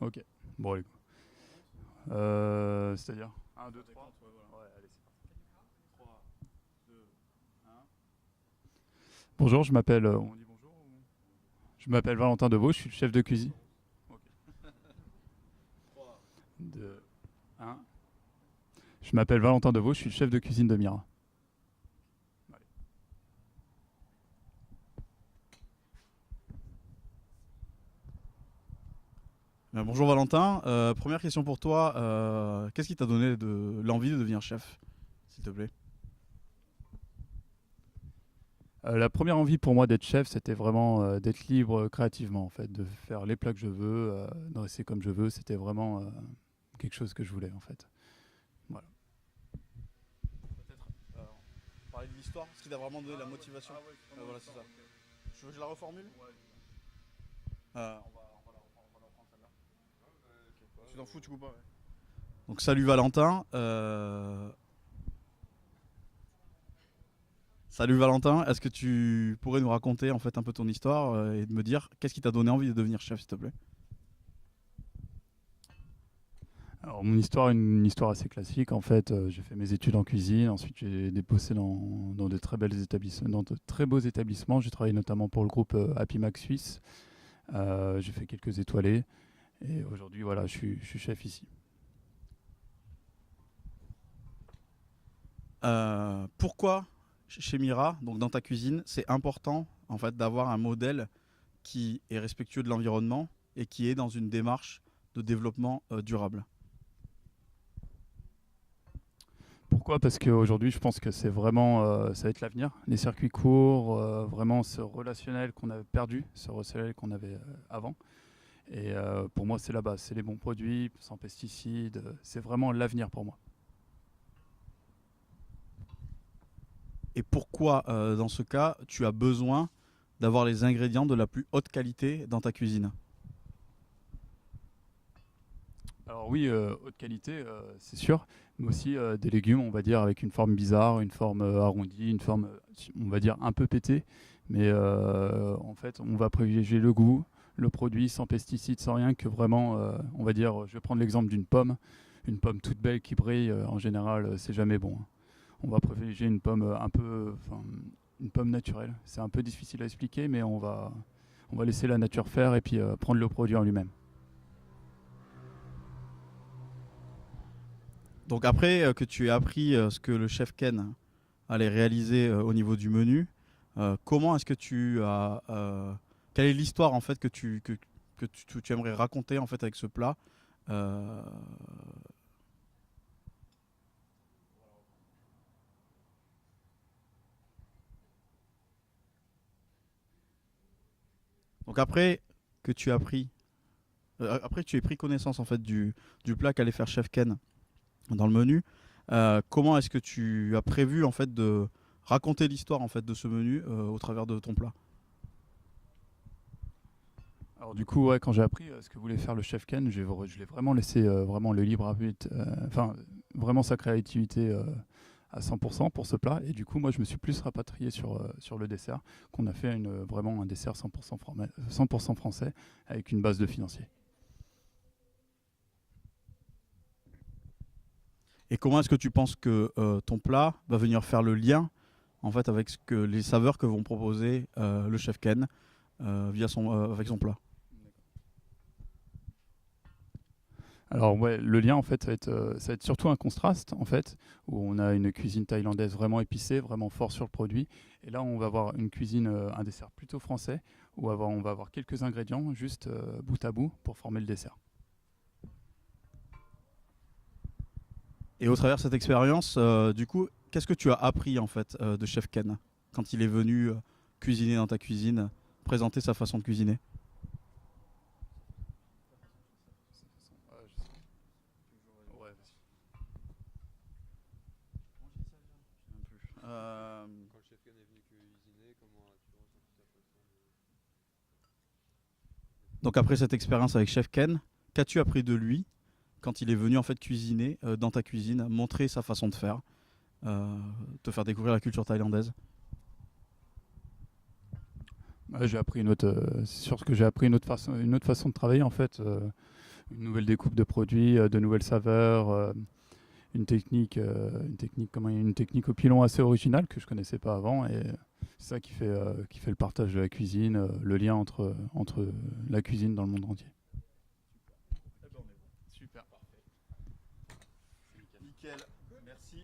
Ok. Bon, allez. C'est-à-dire 1, 2, 3. Ouais, allez, c'est parti. 3, 2, 1. Bonjour, je m'appelle. On dit bonjour Je m'appelle Valentin Deveau, je suis le chef de cuisine. Ok. 3, 2, 1. Je m'appelle Valentin Deveau, je suis le chef de cuisine de Mira. Allez. Bonjour Valentin. Première question pour toi. Qu'est-ce qui t'a donné l'envie de devenir chef, s'il te plaît? La première envie pour moi d'être chef, c'était vraiment d'être libre créativement, en fait, de faire les plats que je veux, dresser comme je veux. C'était vraiment quelque chose que je voulais, en fait. Voilà. Peut-être parler de l'histoire, ce qui t'a vraiment donné la motivation. Voilà, c'est ça. Tu veux que je la reformule? On va la reprendre celle-là. Tu t'en fous, tu coupes pas, ouais. Donc salut Valentin. Salut Valentin. Est-ce que tu pourrais nous raconter en fait un peu ton histoire et de me dire qu'est-ce qui t'a donné envie de devenir chef, s'il te plaît? Alors, mon histoire, une histoire assez classique. En fait, j'ai fait mes études en cuisine. Ensuite, j'ai débossé dans de très belles établissements, dans de très beaux établissements. J'ai travaillé notamment pour le groupe Happy Mac Suisse. J'ai fait quelques étoilés. Et aujourd'hui, voilà, je suis chef ici. Pourquoi chez Mira, donc dans ta cuisine, c'est important en fait d'avoir un modèle qui est respectueux de l'environnement et qui est dans une démarche de développement durable? Pourquoi? Parce qu'aujourd'hui, je pense que c'est vraiment, ça va être l'avenir. Les circuits courts, vraiment ce relationnel qu'on avait perdu, ce relationnel qu'on avait avant. Et pour moi, c'est la base. C'est les bons produits, sans pesticides. C'est vraiment l'avenir pour moi. Et pourquoi, dans ce cas, tu as besoin d'avoir les ingrédients de la plus haute qualité dans ta cuisine? Alors oui, haute qualité, c'est sûr, mais aussi des légumes, on va dire, avec une forme bizarre, une forme arrondie, une forme, on va dire, un peu pétée. Mais en fait, on va privilégier le goût, le produit, sans pesticides, sans rien, que vraiment, on va dire, je vais prendre l'exemple d'une pomme. Une pomme toute belle qui brille, en général, c'est jamais bon, hein. On va privilégier une pomme un peu, enfin, une pomme naturelle. C'est un peu difficile à expliquer, mais on va laisser la nature faire et puis prendre le produit en lui-même. Donc après que tu aies appris ce que le chef Ken allait réaliser au niveau du menu, comment est-ce que tu as... quelle est l'histoire en fait que tu aimerais raconter en fait avec ce plat? Euh, donc après que tu as pris... après que tu aies pris connaissance en fait du plat qu'allait faire chef Ken dans le menu, comment est-ce que tu as prévu en fait de raconter l'histoire en fait de ce menu au travers de ton plat? Alors du coup, ouais, quand j'ai appris ce que voulait faire le chef Ken, je l'ai vraiment laissé vraiment le libre arbitre, enfin vraiment sa créativité à 100% pour ce plat. Et du coup, moi, je me suis plus rapatrié sur le dessert, qu'on a fait vraiment un dessert 100% français avec une base de financier. Et comment est-ce que tu penses que ton plat va venir faire le lien en fait avec les saveurs que vont proposer le chef Ken avec son plat? Alors ouais, le lien en fait, ça va être surtout un contraste en fait, où on a une cuisine thaïlandaise vraiment épicée, vraiment fort sur le produit, et là on va avoir une cuisine, un dessert plutôt français, où on va avoir quelques ingrédients juste bout à bout pour former le dessert. Et au travers de cette expérience, du coup, qu'est-ce que tu as appris en fait de chef Ken quand il est venu cuisiner dans ta cuisine, présenter sa façon de cuisiner? Ouais, Euh, Quand le chef Ken est venu cuisiner, comment as-tu ressenti ta façon de... donc après cette expérience avec chef Ken, qu'as-tu appris de lui quand il est venu en fait cuisiner dans ta cuisine, montrer sa façon de faire, euh, te faire découvrir la culture thaïlandaise? ouais, j'ai appris c'est sûr que j'ai appris une autre façon de travailler en fait. une nouvelle découpe de produits, de nouvelles saveurs, une technique au pilon assez originale que je connaissais pas avant. Et c'est ça qui fait le partage de la cuisine, le lien entre la cuisine dans le monde entier. Super. Nickel. Merci.